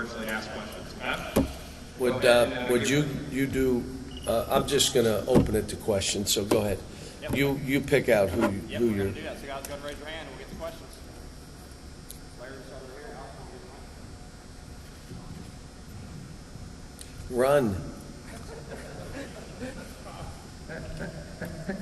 virtually to ask questions. Matt? Would you do? I'm just going to open it to questions. So go ahead. Yep. You pick out who Yep, you're. we're going to do that. So guys, go ahead and raise your hand and we'll get to questions. Players over here. Run.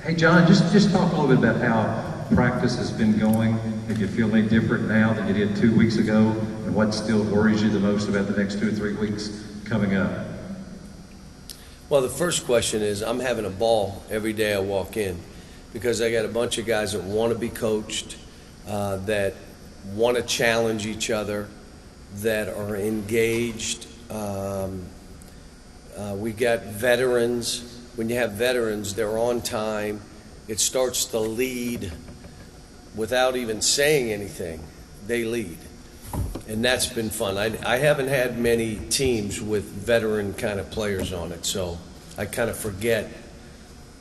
Hey, John, just talk a little bit about how practice has been going. If you feel any different now than you did 2 weeks ago, and what still worries you the most about the next 2 or 3 weeks coming up? Well, the first question is, I'm having a ball every day I walk in because I got a bunch of guys that want to be coached, that want to challenge each other, that are engaged. We got veterans. When you have veterans, they're on time. It starts to lead without even saying anything. They lead. And that's been fun. I haven't had many teams with veteran kind of players on it, so I kind of forget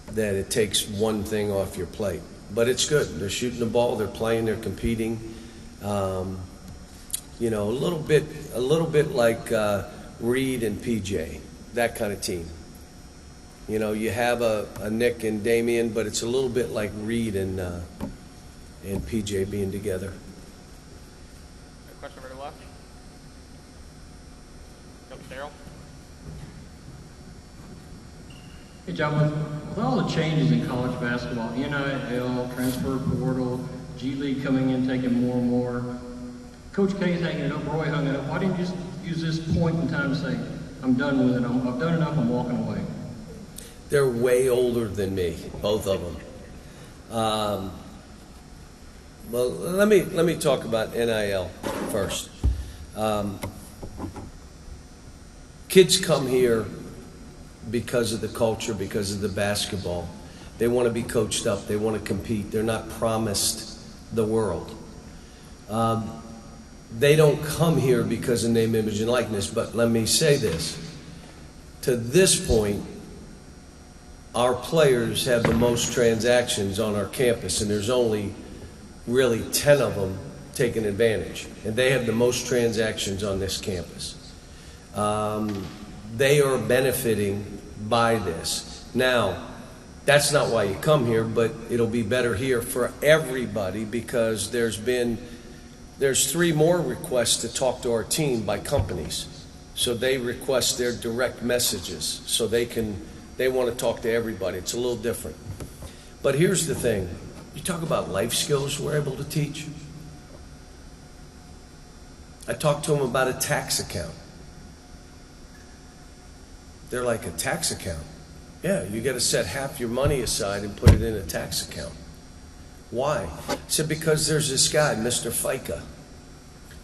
that it takes one thing off your plate. But it's good. They're shooting the ball, they're playing, they're competing. You know, a little bit like Reed and PJ, that kind of team. You know, you have a Nick and Damian, but it's a little bit like Reed and PJ being together. A question over to the left. Coach Darryl. Hey, John, with all the changes in college basketball, NIL, transfer portal, G League coming in, taking more and more, Coach K's hanging it up, Roy hung it up. Why didn't you just use this point in time to say, I'm done with it, I've done enough, I'm walking away? They're way older than me, both of them. Well, let me talk about NIL first. Kids come here because of the culture, because of the basketball. They want to be coached up. They want to compete. They're not promised the world. They don't come here because of name, image, and likeness. But let me say this. To this point, our players have the most transactions on our campus, and there's only really 10 of them taking advantage. And they have the most transactions on this campus. They are benefiting by this. Now, that's not why you come here, but it'll be better here for everybody because there's 3 more requests to talk to our team by companies. So they request their direct messages so they want to talk to everybody. It's a little different. But here's the thing. You talk about life skills we're able to teach. I talked to them about a tax account. They're like, a tax account? Yeah, you got to set half your money aside and put it in a tax account. Why? I said, because there's this guy, Mr. FICA.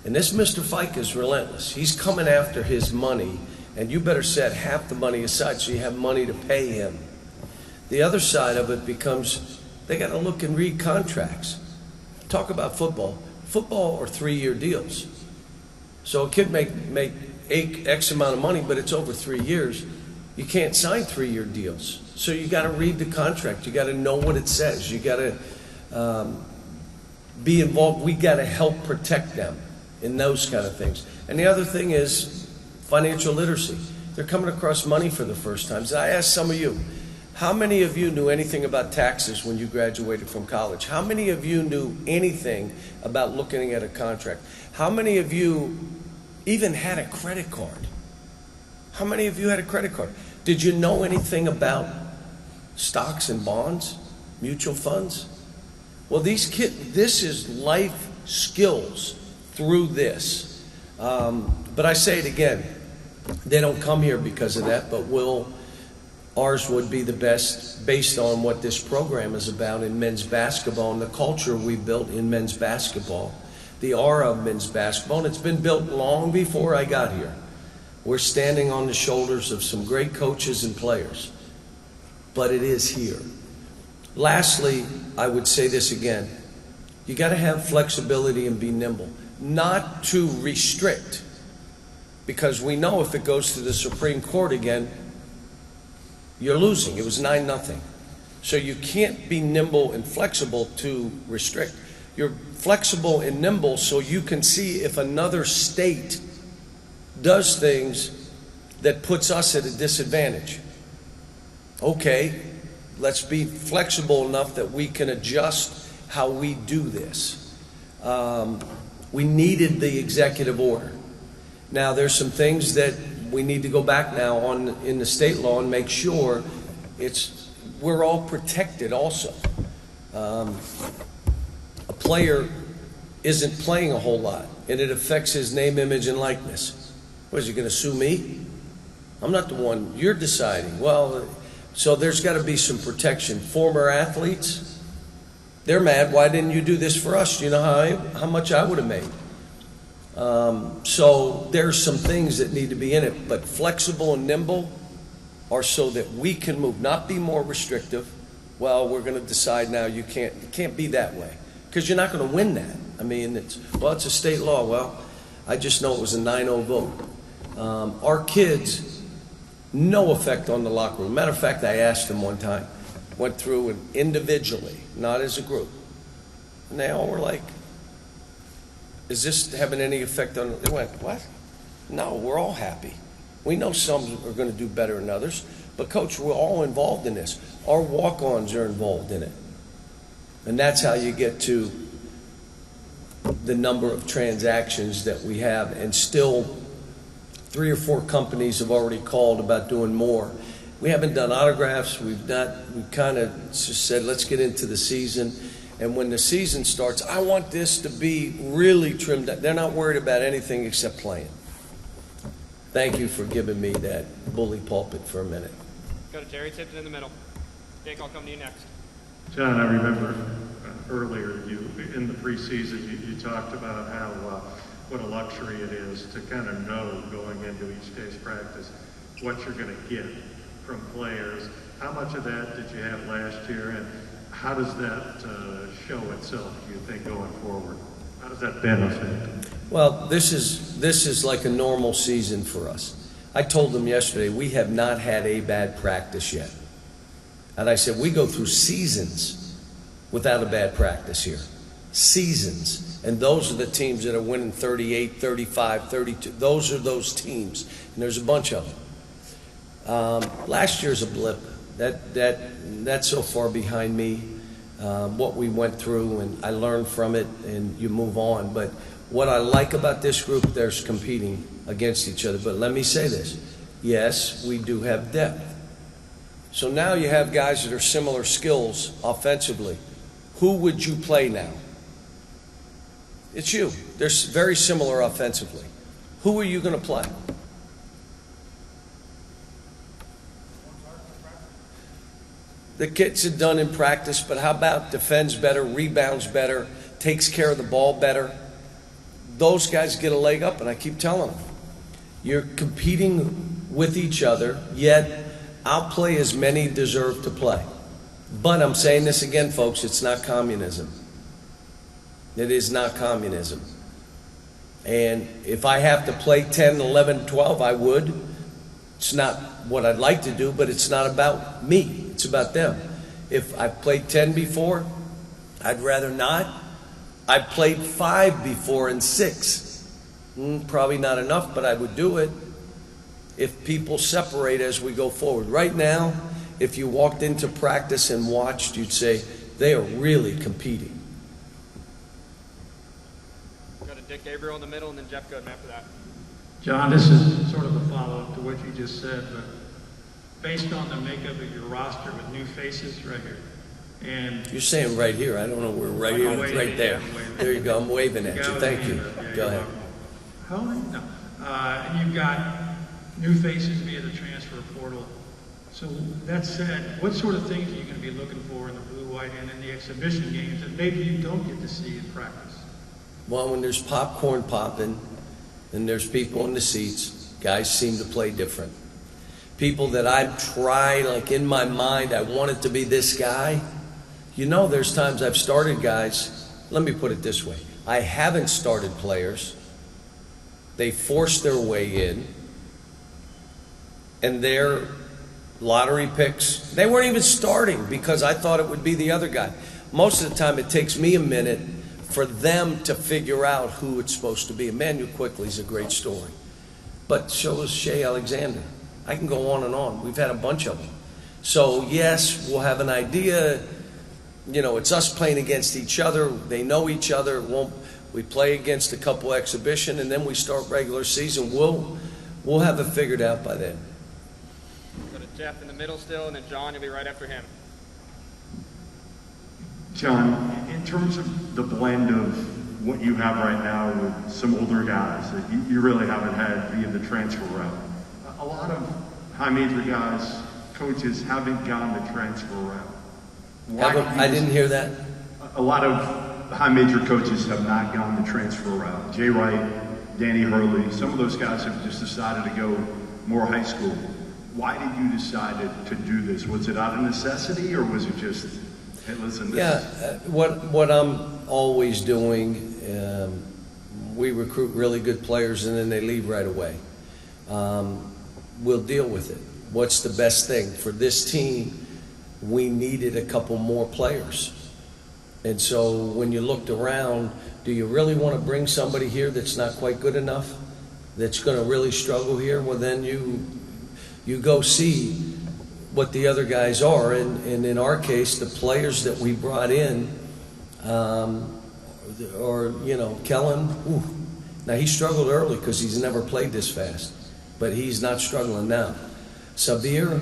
And this Mr. FICA is relentless. He's coming after his money, and you better set half the money aside so you have money to pay him. The other side of it becomes they got to look and read contracts. Talk about football. Football are 3-year deals. So a kid make X amount of money, but it's over 3 years. You can't sign 3-year deals. So you got to read the contract. You got to know what it says. You got to be involved. We got to help protect them in those kind of things. And the other thing is financial literacy. They're coming across money for the first time. So I asked some of you, how many of you knew anything about taxes when you graduated from college? How many of you knew anything about looking at a contract? How many of you even had a credit card? How many of you had a credit card? Did you know anything about stocks and bonds, mutual funds? Well, these kids, this is life skills through this. But I say it again, they don't come here because of that, but ours would be the best based on what this program is about in men's basketball and the culture we built in men's basketball, the aura of men's basketball, and it's been built long before I got here. We're standing on the shoulders of some great coaches and players, but it is here. Lastly, I would say this again. You got to have flexibility and be nimble, not to restrict, because we know if it goes to the Supreme Court again, you're losing. It was 9-0. So you can't be nimble and flexible to restrict. You're flexible and nimble so you can see if another state does things that puts us at a disadvantage. Okay, let's be flexible enough that we can adjust how we do this. We needed the executive order. Now, there's some things that we need to go back now on in the state law and make sure we're all protected also. A player isn't playing a whole lot, and it affects his name, image, and likeness. What, is he going to sue me? I'm not the one. You're deciding. Well, so there's got to be some protection. Former athletes, they're mad. Why didn't you do this for us? You know how much I would have made. So there's some things that need to be in it, but flexible and nimble are so that we can move, not be more restrictive. Well, we're going to decide now it can't be that way, because you're not going to win that. I mean, it's a state law. Well, I just know it was a 9-0 vote. Our kids, no effect on the locker room. Matter of fact, I asked them one time, went through and individually, not as a group, and they all were like, is this having any effect on? They went, what? No, we're all happy. We know some are going to do better than others, but Coach, we're all involved in this. Our walk-ons are involved in it. And that's how you get to the number of transactions that we have. And still, 3 or 4 companies have already called about doing more. We haven't done autographs. We've kind of just said, let's get into the season. And when the season starts, I want this to be really trimmed up. They're not worried about anything except playing. Thank you for giving me that bully pulpit for a minute. Go to Jerry Tipton in the middle. Jake, I'll come to you next. John, I remember earlier in the preseason you talked about how what a luxury it is to kind of know going into each day's practice what you're going to get from players. How much of that did you have last year, and how does that show itself, do you think, going forward? How does that benefit? Well, this is like a normal season for us. I told them yesterday, we have not had a bad practice yet. And I said, we go through seasons without a bad practice here. Seasons. And those are the teams that are winning 38, 35, 32. Those are those teams. And there's a bunch of them. Last year's a blip. That's so far behind me. What we went through, and I learned from it, and you move on. But what I like about this group, they're competing against each other. But let me say this. Yes, we do have depth. So now you have guys that are similar skills offensively. Who would you play now? It's you. They're very similar offensively. Who are you going to play? The kids are done in practice, but how about defends better, rebounds better, takes care of the ball better? Those guys get a leg up, and I keep telling them. You're competing with each other, yet I'll play as many deserve to play. But I'm saying this again, folks, it's not communism. It is not communism. And if I have to play 10, 11, 12, I would. It's not what I'd like to do, but it's not about me. It's about them. If I've played 10 before, I'd rather not. I've played 5 before and 6. Probably not enough, but I would do it if people separate as we go forward. Right now, if you walked into practice and watched, you'd say they are really competing. Go to Dick Gabriel in the middle, and then Jeff Gooden after that. John, this is sort of a follow-up to what you just said, but based on the makeup of your roster with new faces right here, and you're saying right here. I don't know where right here, right there. There you go. I'm waving at you. Thank you. Go ahead. How old? No. And you've got new faces via the transfer portal. So that said, what sort of things are you going to be looking for in the blue, white, and in the exhibition games that maybe you don't get to see in practice? Well, when there's popcorn popping and there's people in the seats, guys seem to play different. People that I've tried, like in my mind, I want it to be this guy. You know, there's times I've started guys. Let me put it this way. I haven't started players. They forced their way in. And their lottery picks, they weren't even starting because I thought it would be the other guy. Most of the time it takes me a minute for them to figure out who it's supposed to be. Emmanuel Quickly's a great story. but so is Shea Alexander. I can go on and on. We've had a bunch of them. So yes, we'll have an idea. You know, it's us playing against each other. They know each other. We play against a couple exhibition, and then we start regular season. We'll have it figured out by then. Go to Jeff in the middle still, and then John, you'll be right after him. John, in terms of the blend of what you have right now with some older guys that you really haven't had via the transfer route, a lot of high major guys, coaches haven't gone the transfer route. I didn't hear that. A lot of high major coaches have not gone the transfer route. Jay Wright, Danny Hurley, some of those guys have just decided to go more high school. Why did you decide to do this? Was it out of necessity, or was it just, hey, listen, what I'm always doing, we recruit really good players and then they leave right away. We'll deal with it. What's the best thing? For this team, we needed a couple more players. And so when you looked around, do you really want to bring somebody here that's not quite good enough, that's going to really struggle here? Well, then you go see what the other guys are. And in our case, the players that we brought in, or, you know, Kellen, now he struggled early because he's never played this fast, but he's not struggling now. Sabir,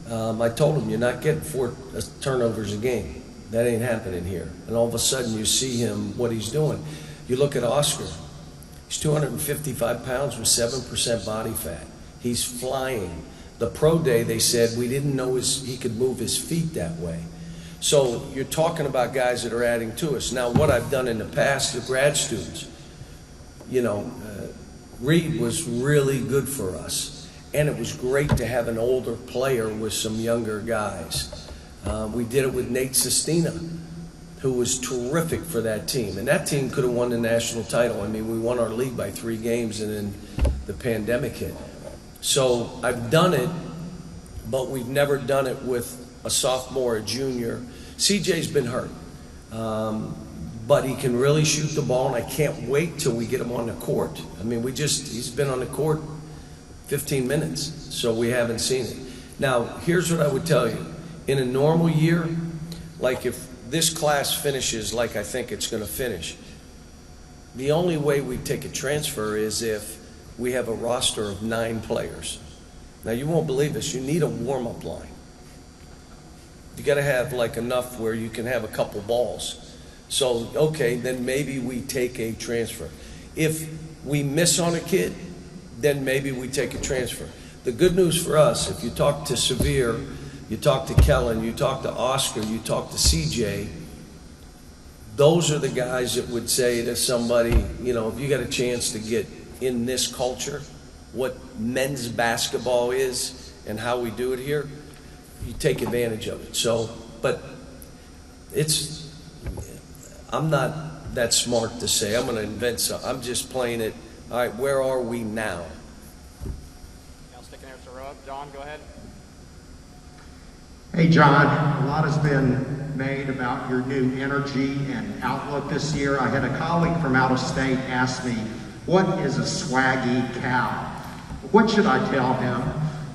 I told him, you're not getting 4 turnovers a game. That ain't happening here. And all of a sudden you see him, what he's doing. You look at Oscar. He's 255 pounds with 7% body fat. He's flying. The pro day, they said, we didn't know he could move his feet that way. So you're talking about guys that are adding to us. Now, what I've done in the past, the grad students, you know, Reed was really good for us. And it was great to have an older player with some younger guys. We did it with Nate Sestina, who was terrific for that team. And that team could have won the national title. I mean, we won our league by 3 games and then the pandemic hit. So I've done it, but we've never done it with a sophomore, a junior. CJ's been hurt, but he can really shoot the ball, and I can't wait till we get him on the court. I mean, he's been on the court 15 minutes, so we haven't seen it. Now, here's what I would tell you. In a normal year, like if this class finishes like I think it's going to finish, the only way we take a transfer is if we have a roster of 9 players. Now, you won't believe this. You need a warm-up line. You got to have like enough where you can have a couple balls. So, okay, then maybe we take a transfer. If we miss on a kid, then maybe we take a transfer. The good news for us, if you talk to Severe, you talk to Kellen, you talk to Oscar, you talk to CJ, those are the guys that would say to somebody, you know, if you got a chance to get in this culture, what men's basketball is and how we do it here, you take advantage of it. So, but I'm not that smart to say I'm going to invent something. I'm just playing it. All right, where are we now? Now sticking there to Rub. John, go ahead. Hey, John, a lot has been made about your new energy and outlook this year. I had a colleague from out of state ask me, what is a swaggy cow? What should I tell him?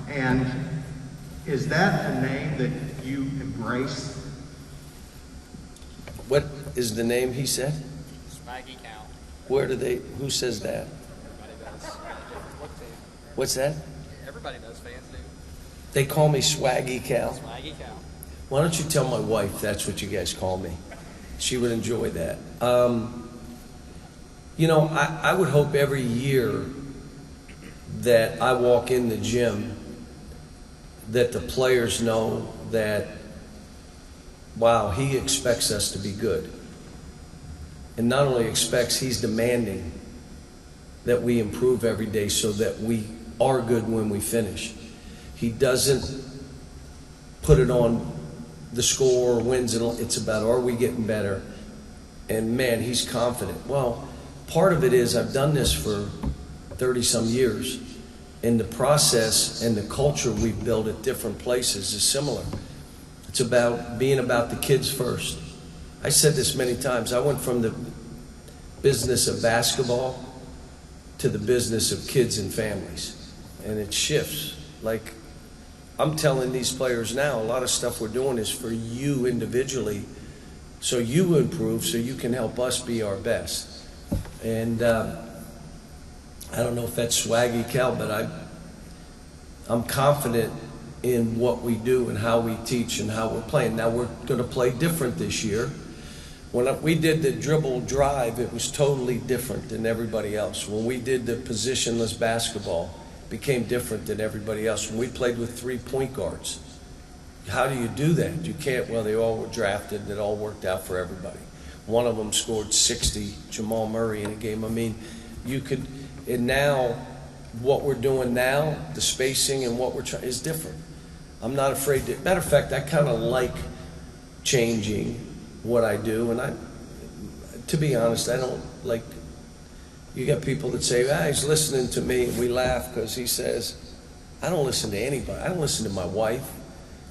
And is that a name that you embrace? What is the name he said? Swaggy cow. Who says that? Everybody does. What's that? Everybody does, fans do. They call me Swaggy Cal. Swaggy cow. Why don't you tell my wife that's what you guys call me? She would enjoy that. You know, I would hope every year that I walk in the gym that the players know that, wow, he expects us to be good. And not only expects, he's demanding that we improve every day so that we are good when we finish. He doesn't put it on the score or wins. It's about, are we getting better? And man, he's confident. Well, part of it is I've done this for 30-some years, and the process and the culture we've built at different places is similar. It's about being about the kids first. I said this many times. I went from the business of basketball to the business of kids and families. And it shifts. Like, I'm telling these players now, a lot of stuff we're doing is for you individually, so you improve, so you can help us be our best. And I don't know if that's swaggy, Cal, but I'm confident in what we do and how we teach and how we're playing. Now, we're going to play different this year. When we did the dribble drive, it was totally different than everybody else. When we did the positionless basketball, it became different than everybody else. When we played with 3 point guards, how do you do that? You can't. Well, they all were drafted. It all worked out for everybody. One of them scored 60, Jamal Murray, in a game. I mean, you could, and now what we're doing now, the spacing and what we're trying is different. I'm not afraid to, matter of fact, I kind of like changing what I do. And to be honest, I don't like, you got people that say, he's listening to me, and we laugh because he says, I don't listen to anybody. I don't listen to my wife.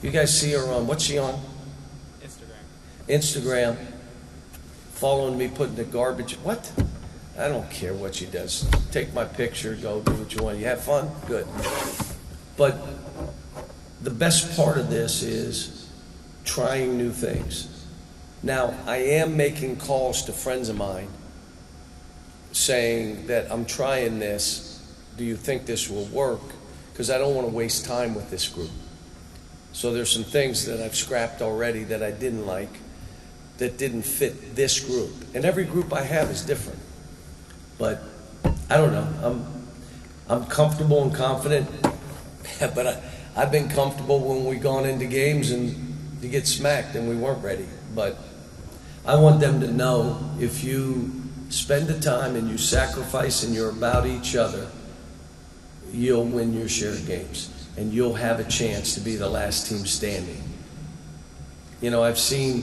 You guys see her on, what's she on? Instagram, following me, putting the garbage. What? I don't care what she does. Take my picture, go do what you want. You have fun? Good. But the best part of this is trying new things. Now, I am making calls to friends of mine saying that I'm trying this. Do you think this will work? Because I don't want to waste time with this group. So there's some things that I've scrapped already that I didn't like, that didn't fit this group. And every group I have is different. But I don't know. I'm comfortable and confident. But I've been comfortable when we've gone into games and you get smacked and we weren't ready. But I want them to know, if you spend the time and you sacrifice and you're about each other, you'll win your share of games. And you'll have a chance to be the last team standing. You know, I've said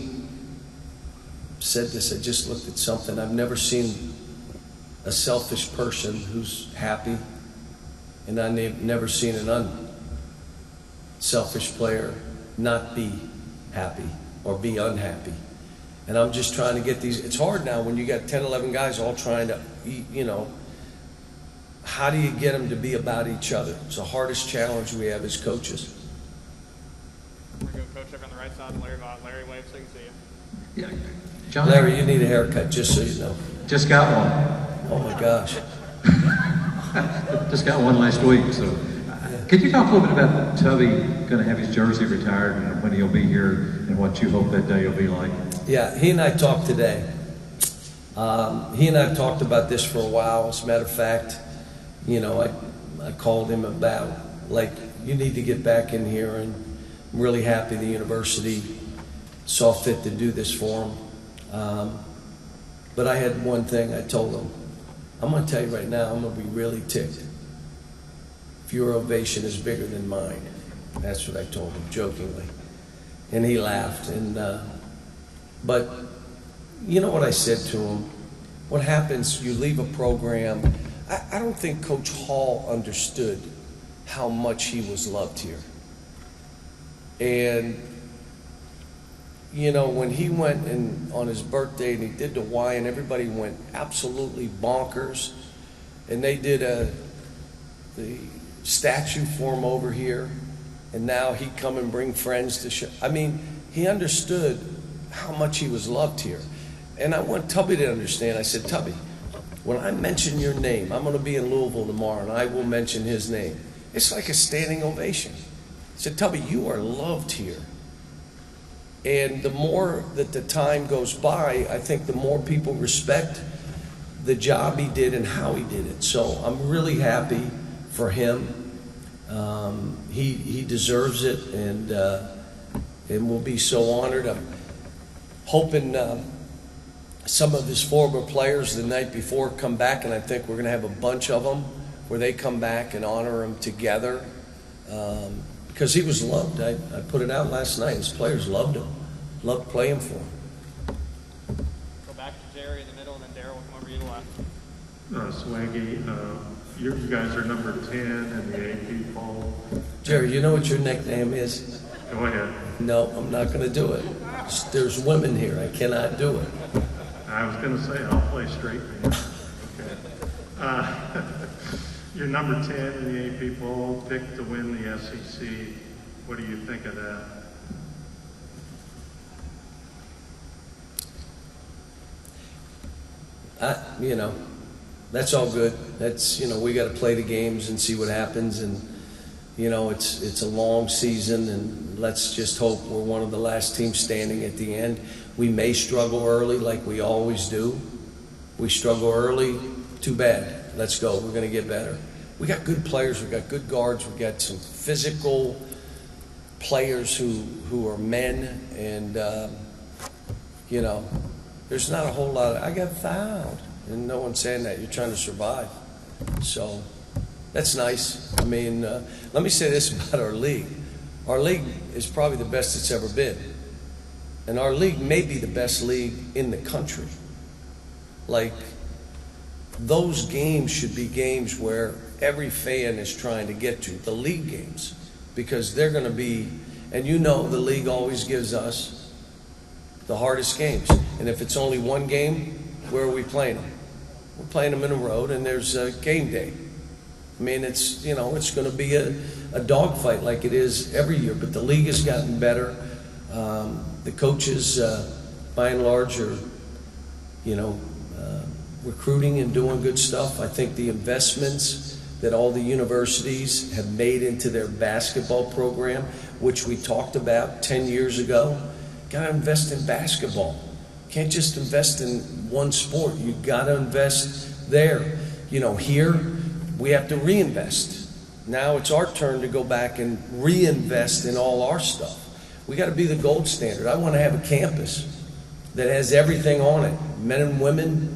this, I just looked at something. I've never seen a selfish person who's happy, and I've never seen an unselfish player not be happy or be unhappy. And I'm just trying to get these, it's hard now when you got 10, 11 guys all trying to, you know, how do you get them to be about each other? It's the hardest challenge we have as coaches. We're going to coach over on the right side. Larry waves so you can see you. Yeah. John, Larry, you need a haircut, just so you know. just got one. Oh my gosh. Just got one last week. So, could you talk a little bit about Tubby going to have his jersey retired and when he'll be here and what you hope that day will be like? Yeah, he and I talked today. He and I have talked about this for a while. As a matter of fact, you know, I called him about, like, you need to get back in here, and I'm really happy the university saw fit to do this for him. But I had one thing I told him. I'm going to tell you right now, I'm going to be really ticked if your ovation is bigger than mine. That's what I told him, jokingly. And he laughed. But you know what I said to him? What happens, you leave a program. I don't think Coach Hall understood how much he was loved here. And, you know, when he went on his birthday and he did the Y, and everybody went absolutely bonkers, and they did the statue for him over here, and now he'd come and bring friends to show. I mean, he understood how much he was loved here. And I want Tubby to understand. I said, Tubby, when I mention your name, I'm going to be in Louisville tomorrow, and I will mention his name. It's like a standing ovation. I said, Tubby, you are loved here. And the more that the time goes by, I think the more people respect the job he did and how he did it. So I'm really happy for him. He deserves it, and we'll be so honored. I'm hoping some of his former players the night before come back, and I think we're going to have a bunch of them where they come back and honor him together, because he was loved. I put it out last night. His players loved him, loved playing for him. Go back to Jerry in the middle, and then Darryl will come over to the left. Swaggy, you guys are number 10 in the AP poll. Jerry, you know what your nickname is? Go ahead. No, I'm not going to do it. There's women here. I cannot do it. I was going to say, I'll play straight man. Okay. You're number 10 in the AP poll, picked to win the SEC. What do you think of that? You know, that's all good. That's, you know, we got to play the games and see what happens. And, you know, it's a long season, and let's just hope we're one of the last teams standing at the end. We may struggle early like we always do. We struggle early, too bad. Let's go. We're going to get better. We got good players. We got good guards. We got some physical players who are men. And, you know, there's not a whole lot of, I got fouled. And no one's saying that. You're trying to survive. So that's nice. I mean, let me say this about our league. Our league is probably the best it's ever been. And our league may be the best league in the country. Like, those games should be games where every fan is trying to get to, the league games, because they're going to be, and you know the league always gives us the hardest games. And if it's only one game, where are we playing them? We're playing them in a road, and there's a game day. I mean, it's, you know, it's going to be a dogfight like it is every year, but the league has gotten better. The coaches, by and large, are, you know, recruiting and doing good stuff. I think the investments that all the universities have made into their basketball program, which we talked about 10 years ago, got to invest in basketball. Can't just invest in one sport. You got to invest there. You know, here we have to reinvest. Now it's our turn to go back and reinvest in all our stuff. We got to be the gold standard. I want to have a campus that has everything on it: men and women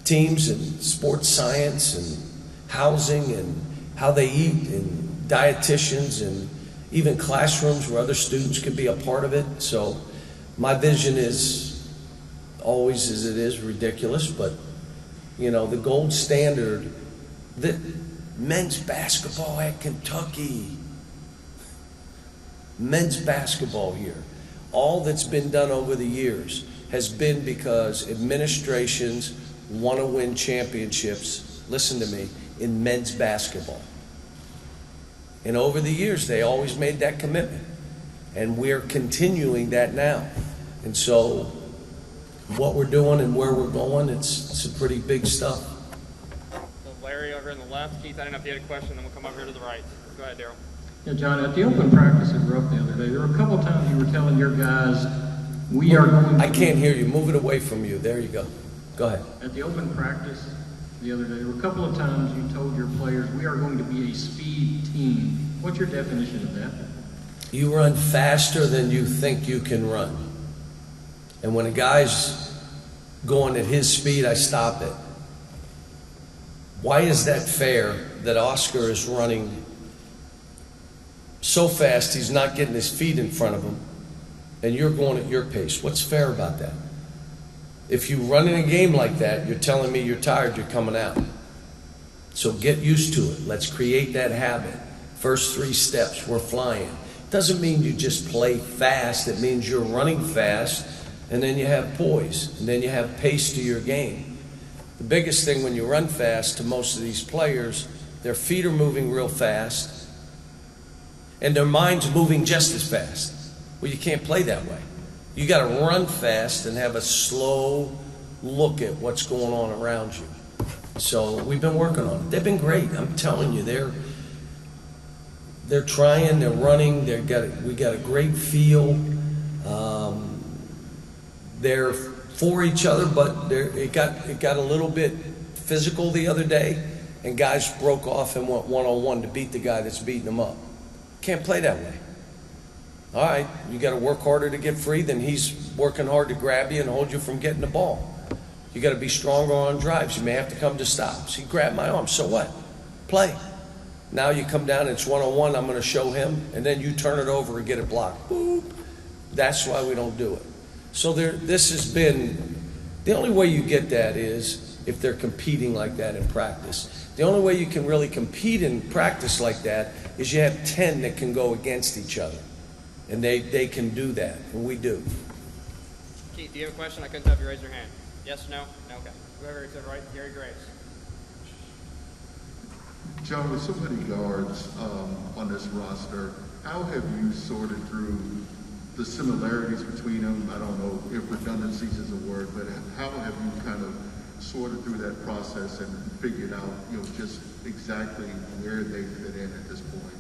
teams, and sports science, and housing, and how they eat, and dietitians, and even classrooms where other students could be a part of it. So my vision is always, as it is, ridiculous, but, you know, the gold standard, that men's basketball at Kentucky, men's basketball here, all that's been done over the years has been because administrations want to win championships, listen to me, in men's basketball. And over the years, they always made that commitment. And we're continuing that now. And so what we're doing and where we're going, it's some pretty big stuff. So Larry over in the left. Keith, I don't know if you had a question, then we'll come over here to the right. Go ahead, Daryl. Yeah, John, at the open practice at Rupp the other day, there were a couple times you were telling your guys, we are going to... I can't hear you. Move it away from you. There you go. Go ahead. At the open practice the other day, there were a couple of times you told your players, we are going to be a speed team. What's your definition of that? You run faster than you think you can run. And when a guy's going at his speed, I stop it. Why is that fair that Oscar is running so fast he's not getting his feet in front of him, and you're going at your pace? What's fair about that? If you run in a game like that, you're telling me you're tired, you're coming out. So get used to it. Let's create that habit. First 3 steps, we're flying. Doesn't mean you just play fast. It means you're running fast, and then you have poise, and then you have pace to your game. The biggest thing when you run fast to most of these players, their feet are moving real fast, and their mind's moving just as fast. Well, you can't play that way. You got to run fast and have a slow look at what's going on around you. So we've been working on it. They've been great. I'm telling you, they're trying, they're running, we got a great feel. They're for each other, but it got a little bit physical the other day, and guys broke off and went one-on-one to beat the guy that's beating them up. Can't play that way. All right, you got to work harder to get free than he's working hard to grab you and hold you from getting the ball. You got to be stronger on drives. You may have to come to stops. He grabbed my arm, so what? Play. Now you come down, it's one-on-one, I'm going to show him, and then you turn it over and get it blocked. Boop. That's why we don't do it. So this has been, the only way you get that is if they're competing like that in practice. The only way you can really compete in practice like that is you have 10 that can go against each other. And they can do that, and we do. Keith, do you have a question? I couldn't tell if you raised your hand. Yes, no? No, okay. Whoever to the right, Gary Graves. John, with so many guards on this roster, how have you sorted through the similarities between them? I don't know if redundancies is a word, but how have you kind of sorted through that process and figured out, just exactly where they fit in at this point?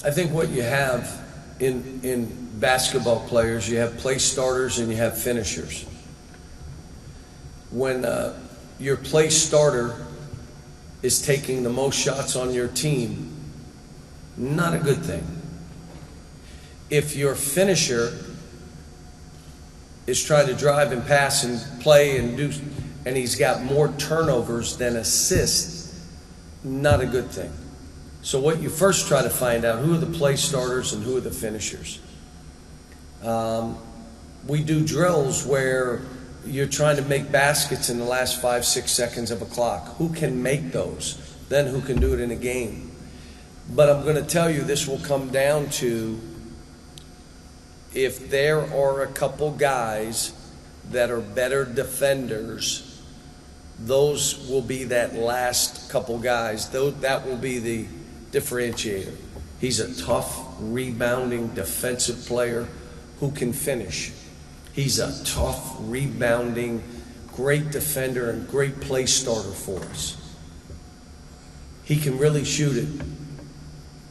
I think what you have in basketball players, you have place starters and you have finishers. When your place starter is taking the most shots on your team, not a good thing. If your finisher is trying to drive and pass and play and he's got more turnovers than assists, not a good thing. So what you first try to find out, who are the play starters and who are the finishers. We do drills where you're trying to make baskets in the last 5-6 seconds of a clock. Who can make those? Then who can do it in a game? But I'm going to tell you, this will come down to if there are a couple guys that are better defenders, those will be that last couple guys. That will be the differentiator. He's a tough, rebounding, defensive player who can finish. He's a tough, rebounding, great defender and great play starter for us. He can really shoot it,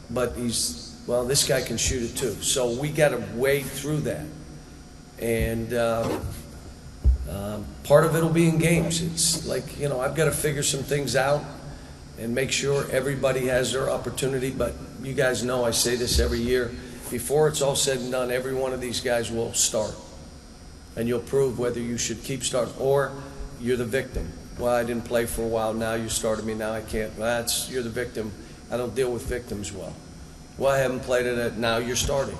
but this guy can shoot it too. So we got to wade through that. And part of it will be in games. It's like, I've got to figure some things out and make sure everybody has their opportunity. But you guys know I say this every year. Before it's all said and done, every one of these guys will start. And you'll prove whether you should keep starting or you're the victim. Well, I didn't play for a while. Now you started me. Now I can't. You're the victim. I don't deal with victims well. Well, I haven't played it. Now you're starting.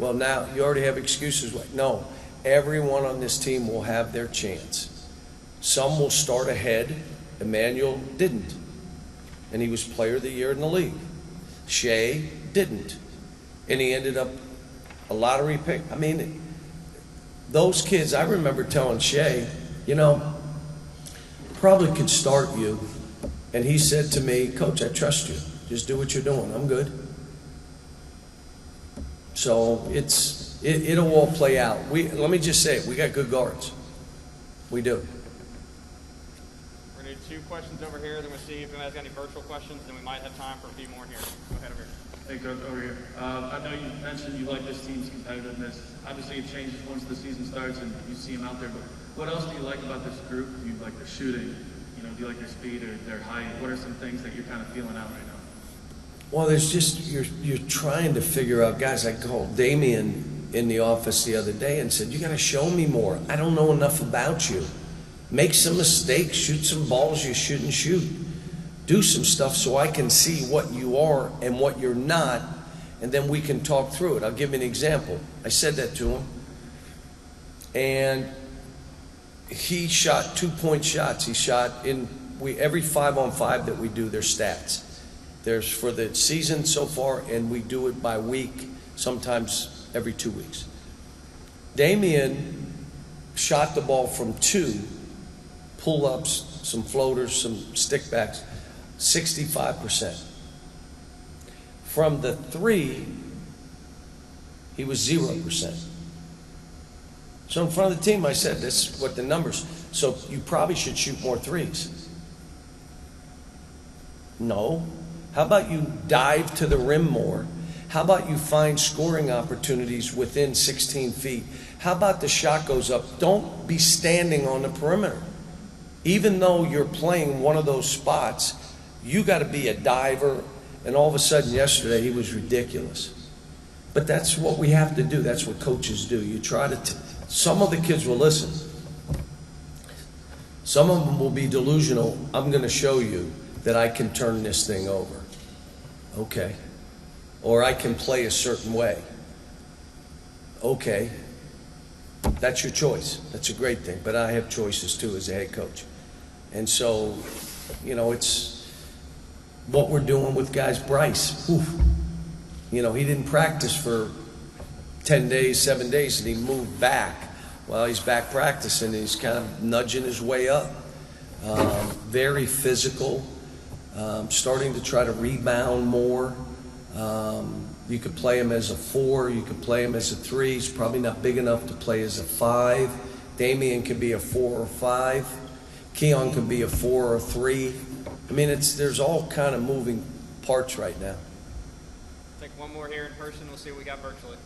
Well, now you already have excuses. No, everyone on this team will have their chance. Some will start ahead. Emmanuel didn't. And he was player of the year in the league. Shea didn't. And he ended up a lottery pick. I mean, those kids, I remember telling Shea, probably could start you. And he said to me, Coach, I trust you. Just do what you're doing. I'm good. So it'll all play out. Let me just say it. We got good guards. We do. We're going to do 2 questions over here. Then we'll see if anybody's got any virtual questions. Then we might have time for a few more here. Go ahead over here. Hey, Coach, over here. I know you mentioned you like this team's competitiveness. Obviously, it changes once the season starts and you see them out there. But what else do you like about this group? Do you like their shooting? Do you like their speed or their height? What are some things that you're kind of feeling out right now? Well, there's just, you're trying to figure out, guys. I called Damien in the office the other day and said, you got to show me more. I don't know enough about you. Make some mistakes, shoot some balls you shouldn't shoot. Do some stuff so I can see what you are and what you're not, and then we can talk through it. I'll give you an example. I said that to him, and he shot 2-point shots. He shot every 5-on-5 that we do, there's stats. There's for the season so far, and we do it by week, sometimes every 2 weeks. Damien shot the ball from 2, pull-ups, some floaters, some stickbacks, 65%. From the 3, he was 0%. So in front of the team, I said, this is what the numbers. So you probably should shoot more 3s. No. How about you dive to the rim more? How about you find scoring opportunities within 16 feet? How about the shot goes up? Don't be standing on the perimeter. Even though you're playing one of those spots, you got to be a diver. And all of a sudden yesterday, he was ridiculous. But that's what we have to do. That's what coaches do. You try to, some of the kids will listen. Some of them will be delusional. I'm going to show you that I can turn this thing over. Okay. Or I can play a certain way. Okay. That's your choice. That's a great thing. But I have choices too as a head coach. And so, it's what we're doing with guys. Bryce, he didn't practice for 10 days, 7 days, and he moved back. Well, he's back practicing. He's kind of nudging his way up. Very physical. starting to try to rebound more. You could play him as a 4. You could play him as a 3. He's probably not big enough to play as a 5. Damian could be a 4 or 5. Keon could be a 4 or 3. I mean, there's all kind of moving parts right now. Take one more here in person. We'll see what we got virtually.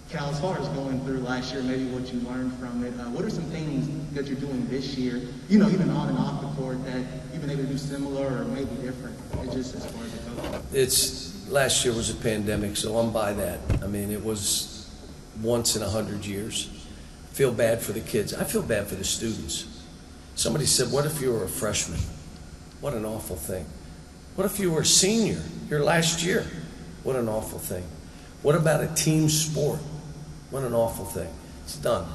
Cal, as far as going through last year, maybe what you learned from it, what are some things that you're doing this year, even on and off the court, that you've been able to do similar or maybe different, just as far as it goes? Last year was a pandemic, so I'm by that. I mean, it was once in 100 years. I feel bad for the kids. I feel bad for the students. Somebody said, what if you were a freshman? What an awful thing. What if you were a senior, your last year? What an awful thing. What about a team sport? What an awful thing. It's done.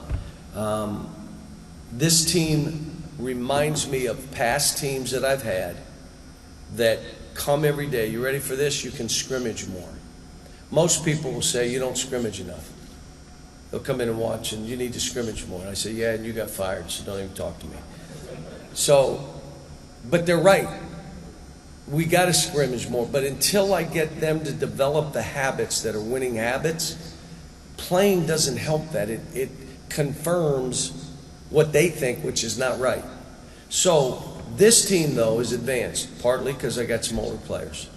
This team reminds me of past teams that I've had that come every day. You ready for this? You can scrimmage more. Most people will say you don't scrimmage enough. They'll come in and watch and you need to scrimmage more. And I say, yeah, and you got fired, so don't even talk to me. So, but they're right. We got to scrimmage more. But until I get them to develop the habits that are winning habits, playing doesn't help that. It confirms what they think, which is not right. So this team, though, is advanced, partly because I got some older players,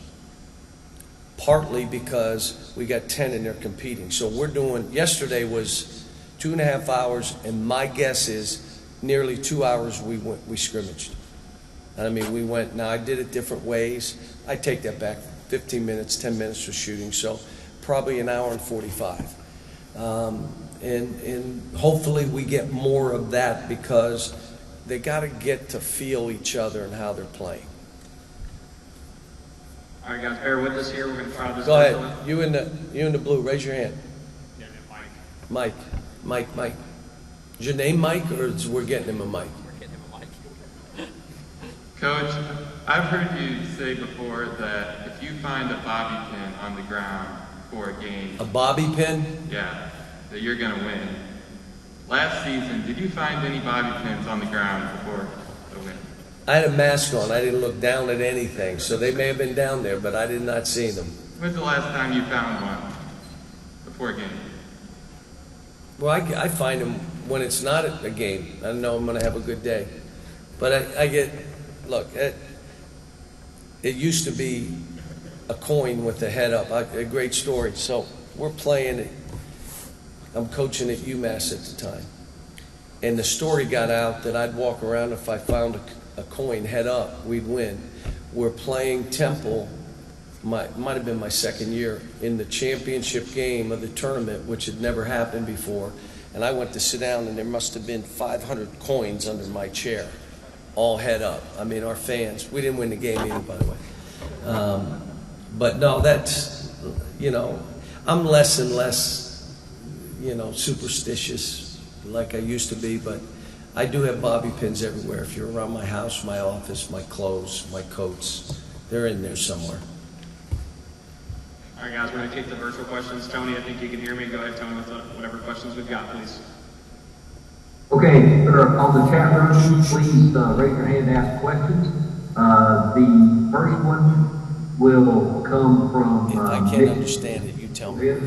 partly because we got 10 and they're competing. So we're doing, yesterday was 2.5 hours, and my guess is nearly 2 hours we scrimmaged. I mean, we went, now I did it different ways. I take that back, 15 minutes, 10 minutes for shooting, so probably an hour and 45. And hopefully we get more of that because they got to get to feel each other and how they're playing. All right, guys, bear with us here. We're going to try this. Go ahead. You in the blue. Raise your hand. Yeah, Mike. Mike. Is your name Mike, or we're getting him a mic? We're getting him a mic. Coach, I've heard you say before that if you find a bobby pin on the ground for a game, A bobby pin? yeah, that you're going to win. Last season, did you find any bobby pins on the ground before the win? I had a mask on. I didn't look down at anything, so they may have been down there, but I did not see them. When's the last time you found one before a game? Well, I find them when it's not a game. I know I'm going to have a good day. But I get, look, it used to be a coin with the head up. A great story. So we're playing it. I'm coaching at UMass at the time. And the story got out that I'd walk around if I found a coin head up, we'd win. We're playing Temple, might have been my second year, in the championship game of the tournament, which had never happened before. And I went to sit down, and there must have been 500 coins under my chair, all head up. I mean, our fans, we didn't win the game either, by the way. But no, that's, I'm less and less, superstitious like I used to be, but I do have bobby pins everywhere. If you're around my house, my office, my clothes, my coats, they're in there somewhere. All right, guys, we're going to take the virtual questions. Tony, I think you can hear me. Go ahead, Tony, with whatever questions we've got, please. Okay, on the chat room, please raise your hand and ask questions. The first one will come from If I can't understand it, you tell me.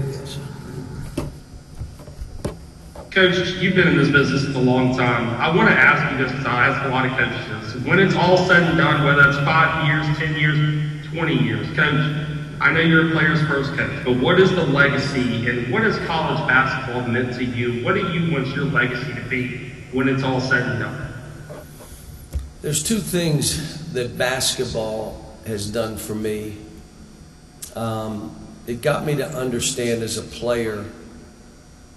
Coach, you've been in this business a long time. I want to ask you this because I ask a lot of coaches this. When it's all said and done, whether it's 5 years, 10 years, 20 years, Coach, I know you're a player's first coach, but what is the legacy and what has college basketball meant to you? What do you want your legacy to be when it's all said and done? There's two things that basketball has done for me. It got me to understand as a player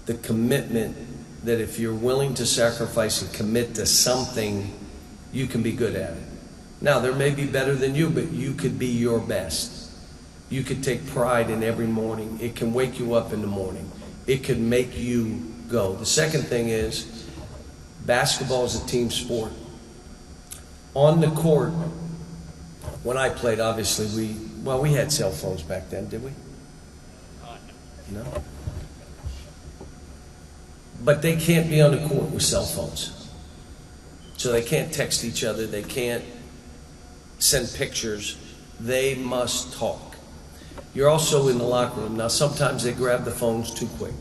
the commitment that if you're willing to sacrifice and commit to something, you can be good at it. Now, there may be better than you, but you could be your best. You could take pride in every morning. It can wake you up in the morning. It could make you go. The second thing is, basketball is a team sport. On the court, when I played, obviously, we had cell phones back then, did we? No? But they can't be on the court with cell phones. So they can't text each other. They can't send pictures. They must talk. You're also in the locker room. Now, sometimes they grab the phones too quick.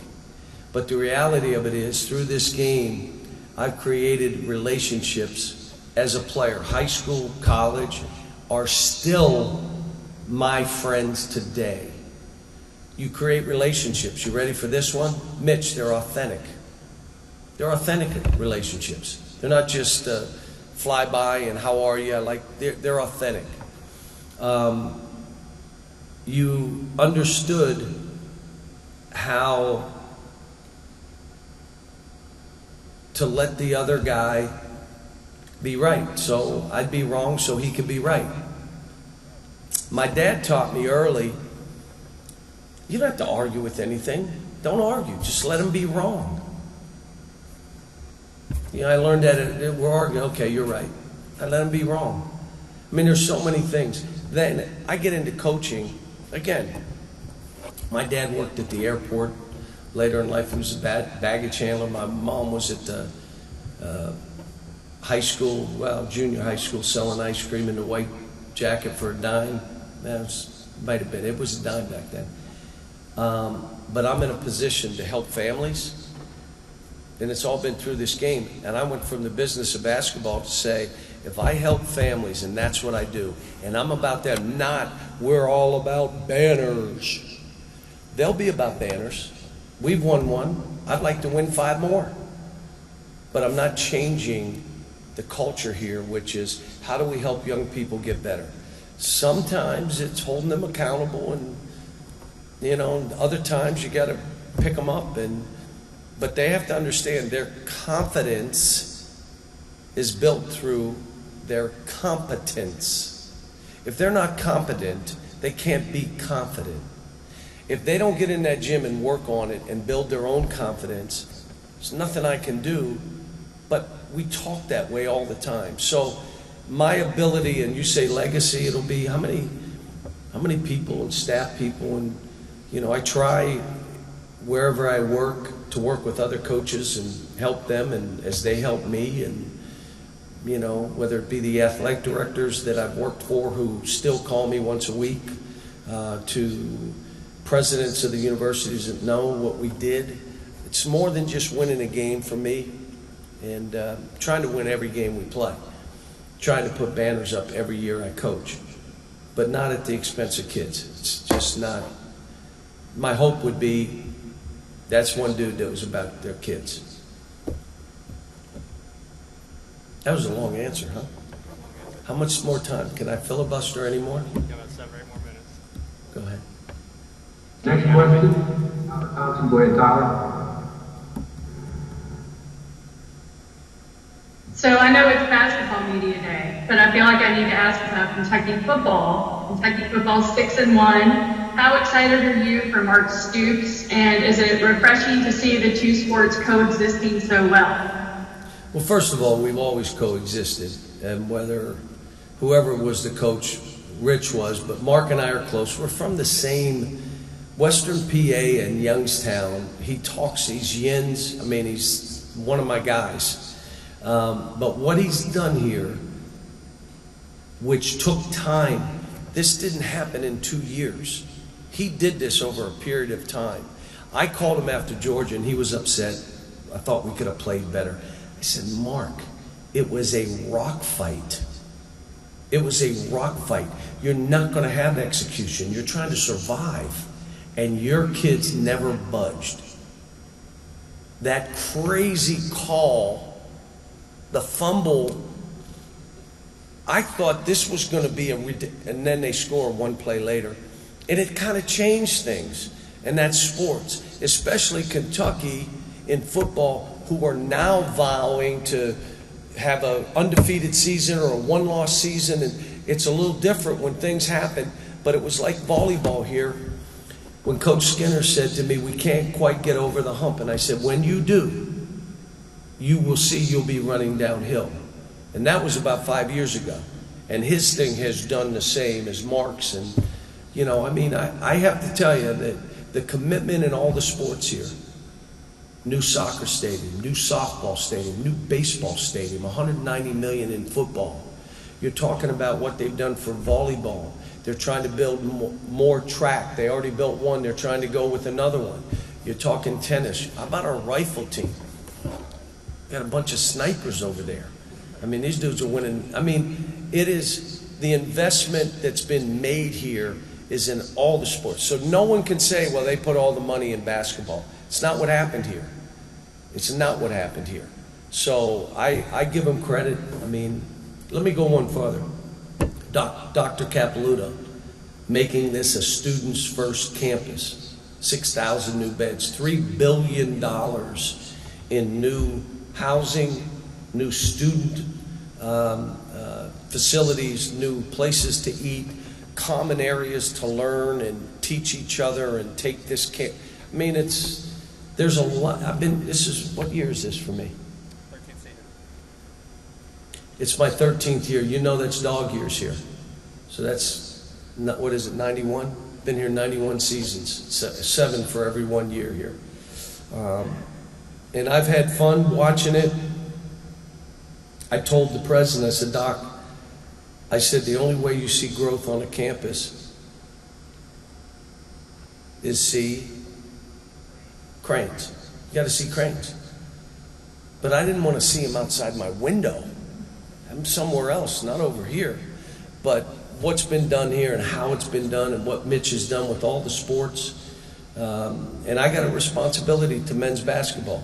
But the reality of it is, through this game, I've created relationships as a player. High school, college are still my friends today. You create relationships. You ready for this one? Mitch, they're authentic. They're authentic relationships. They're not just fly by and how are you? They're authentic. You understood how to let the other guy be right. So I'd be wrong so he could be right. My dad taught me early, you don't have to argue with anything. Don't argue. Just let him be wrong. You know, I learned that we're arguing. Okay, you're right. I let him be wrong. I mean, there's so many things. Then I get into coaching. Again, my dad worked at the airport. Later in life, he was a baggage handler. My mom was at the junior high school, selling ice cream in a white jacket for a dime. Might have been. It was a dime back then. But I'm in a position to help families, and it's all been through this game. And I went from the business of basketball to say, if I help families, and that's what I do, and I'm about that, not we're all about banners. They'll be about banners. We've won one. I'd like to win 5 more. But I'm not changing the culture here, which is how do we help young people get better? Sometimes it's holding them accountable, and other times you got to pick them up, but they have to understand their confidence is built through their competence. If they're not competent, they can't be confident. If they don't get in that gym and work on it and build their own confidence, there's nothing I can do, but we talk that way all the time. So my ability, and you say legacy, it'll be how many people and staff people, and I try wherever I work to work with other coaches and help them, and as they help me, and whether it be the athletic directors that I've worked for who still call me once a week, to presidents of the universities that know what we did. It's more than just winning a game for me, and trying to win every game we play. Trying to put banners up every year I coach, but not at the expense of kids. It's just not. My hope would be that's one dude that was about their kids. That was a long answer, huh? How much more time? Can I filibuster anymore? Got about 7 or 8 more minutes. Go ahead. Next question. Thompson, go ahead, Tyler. So I know it's Basketball Media Day, but I feel like I need to ask about Kentucky football. Kentucky football's 6-1. How excited are you for Mark Stoops, and is it refreshing to see the two sports coexisting so well? Well, first of all, we've always coexisted, and whoever was the coach, Rich was, but Mark and I are close. We're from the same Western PA and Youngstown. He talks, he's yins. I mean, he's one of my guys. But what he's done here, which took time, this didn't happen in 2 years. He did this over a period of time. I called him after Georgia, and he was upset. I thought we could have played better. I said, Mark, it was a rock fight. It was a rock fight. You're not going to have execution. You're trying to survive. And your kids never budged. That crazy call, the fumble, I thought this was going to be and then they score one play later. And it kind of changed things. And that's sports, especially Kentucky in football, who are now vowing to have an undefeated season or a one-loss season. And it's a little different when things happen. But it was like volleyball here. When Coach Skinner said to me, we can't quite get over the hump. And I said, when you do, you will see you'll be running downhill. And that was about 5 years ago. And his thing has done the same as Mark's. And, I have to tell you that the commitment in all the sports here, new soccer stadium, new softball stadium, new baseball stadium, $190 million in football. You're talking about what they've done for volleyball. They're trying to build more track. They already built one. They're trying to go with another one. You're talking tennis. How about our rifle team? Got a bunch of snipers over there. I mean, these dudes are winning. I mean, it is the investment that's been made here is in all the sports. So no one can say, well, they put all the money in basketball. It's not what happened here. It's not what happened here. So I give them credit. I mean, let me go one further. Dr. Capilouto, making this a students first campus, 6,000 new beds, $3 billion in new housing, new student facilities, new places to eat, common areas to learn and teach each other and take this camp. I mean, there's a lot. What year is this for me? 13th season. It's my 13th year. You know that's dog years here. So that's, what is it, 91? Been here 91 seasons, 7 for every 1 year here. And I've had fun watching it. I told the president, I said, Doc, I said, the only way you see growth on a campus is see cranes. You got to see cranes. But I didn't want to see them outside my window. I'm somewhere else, not over here. But what's been done here and how it's been done and what Mitch has done with all the sports. And I got a responsibility to men's basketball.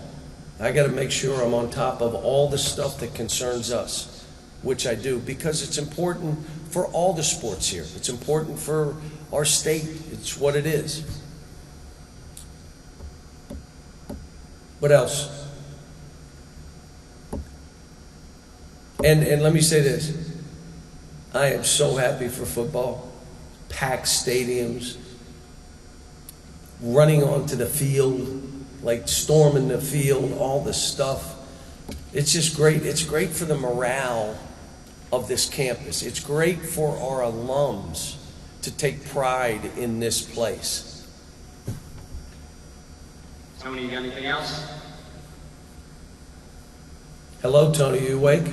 I got to make sure I'm on top of all the stuff that concerns us, which I do, because it's important for all the sports here. It's important for our state. It's what it is. What else? And let me say this. I am so happy for football. Packed stadiums, running onto the field, like storming the field, all this stuff. It's just great. It's great for the morale of this campus. It's great for our alums to take pride in this place. Tony, you got anything else? Hello, Tony, you awake?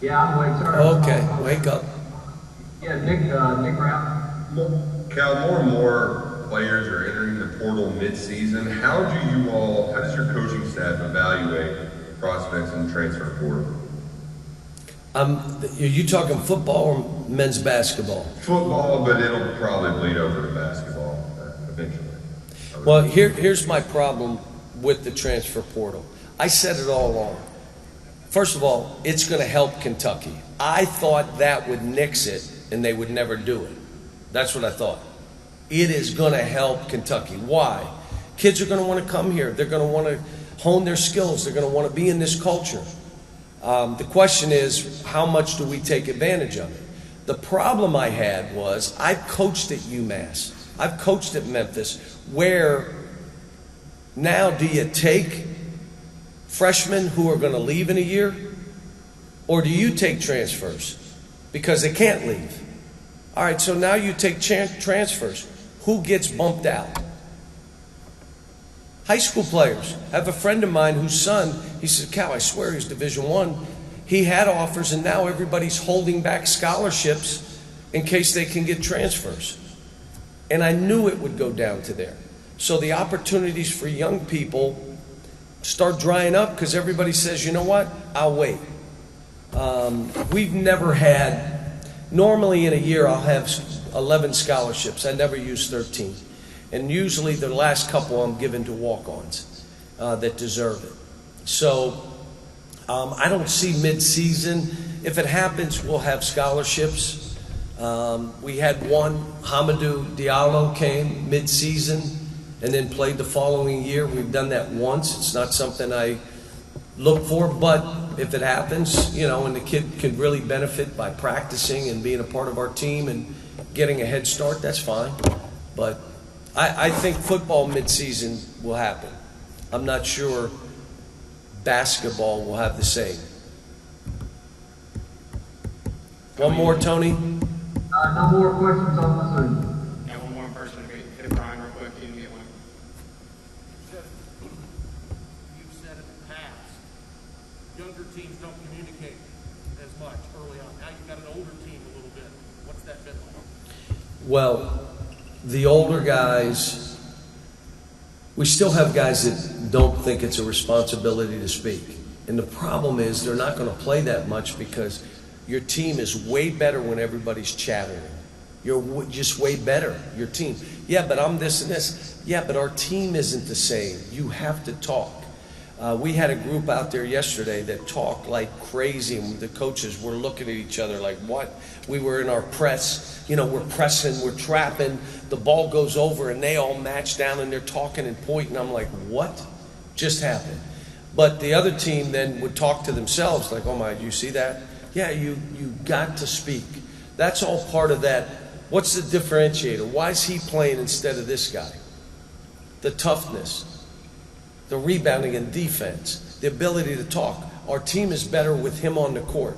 Yeah, I'm awake, sorry. Okay, wake up. Yeah, Nick Brown. Cal, more and more players are entering the portal mid-season. How does your coaching staff evaluate prospects in the transfer portal? Are you talking football or men's basketball? Football, but it'll probably bleed over to basketball eventually. Well, here's my problem with the transfer portal. I said it all along. First of all, it's going to help Kentucky. I thought that would nix it and they would never do it. That's what I thought. It is going to help Kentucky. Why? Kids are going to want to come here. They're going to want to hone their skills. They're going to want to be in this culture. The question is, how much do we take advantage of it? The problem I had was, I've coached at UMass. I've coached at Memphis, where now do you take freshmen who are going to leave in a year, or do you take transfers because they can't leave? All right, so now you take transfers. Who gets bumped out? High school players. I have a friend of mine whose son, he said, Cal, I swear he's Division I. He had offers, and now everybody's holding back scholarships in case they can get transfers. And I knew it would go down to there. So the opportunities for young people start drying up because everybody says, you know what, I'll wait. We've never had, normally in a year I'll have 11 scholarships. I never use 13. And usually the last couple I'm given to walk-ons that deserve it. So I don't see mid-season. If it happens, we'll have scholarships. We had one, Hamidou Diallo came mid-season and then played the following year. We've done that once. It's not something I look for, but if it happens, you know, and the kid could really benefit by practicing and being a part of our team and getting a head start, that's fine. But I think football mid-season will happen. I'm not sure basketball will have the same. One more, Tony? No more questions on the Zoom. Yeah, one more person. Hit Brian real quick. You can get one. You've said in the past, younger teams don't communicate as much early on. Now Well, the older guys, we still have guys that don't think it's a responsibility to speak. And the problem is they're not going to play that much because your team is way better when everybody's chattering. You're just way better, your team. Yeah, but I'm this and this. Yeah, but our team isn't the same. You have to talk. We had a group out there yesterday that talked like crazy, and the coaches were looking at each other like, what? We were in our press, we're pressing, we're trapping, the ball goes over, and they all match down, and they're talking and pointing. I'm like, what just happened? But the other team then would talk to themselves like, oh my, you see that? Yeah, you got to speak. That's all part of that. What's the differentiator? Why is he playing instead of this guy? The toughness, the rebounding and defense, the ability to talk. Our team is better with him on the court.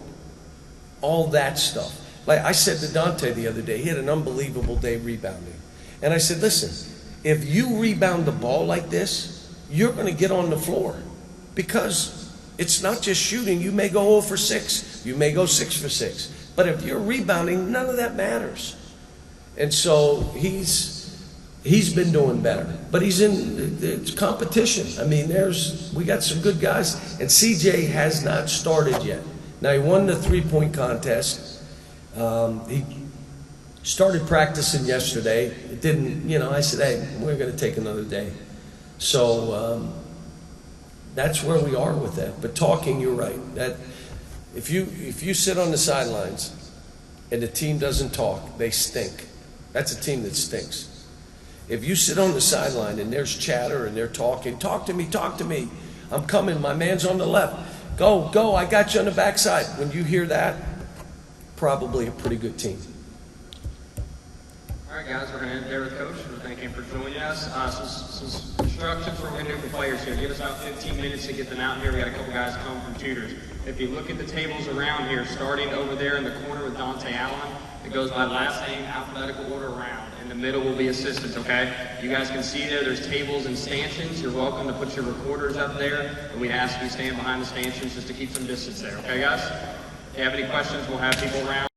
All that stuff. Like I said to Dante the other day, he had an unbelievable day rebounding. And I said, listen, if you rebound the ball like this, you're going to get on the floor. Because it's not just shooting. You may go 0 for 6. You may go 6 for 6. But if you're rebounding, none of that matters. And so he's been doing better. But he's in it's competition. I mean, we got some good guys. And CJ has not started yet. Now, he won the three-point contest. He started practicing yesterday. It didn't, I said, hey, we're going to take another day. So that's where we are with that. But talking, you're right. That if you sit on the sidelines and the team doesn't talk, they stink. That's a team that stinks. If you sit on the sideline and there's chatter and they're talking, talk to me, I'm coming, my man's on the left, go, I got you on the backside. When you hear that, probably a pretty good team. All right, guys, we're going to end there with Coach. Thank you for joining us. Some instructions for winning for players here. Give us about 15 minutes to get them out here. We got a couple guys coming from tutors. If you look at the tables around here, starting over there in the corner with Dante Allen, it goes by last name, alphabetical order around. In the middle will be assistants, okay? You guys can see there's tables and stanchions. You're welcome to put your recorders up there, and we ask you stand behind the stanchions just to keep some distance there, okay, guys? If you have any questions, we'll have people around.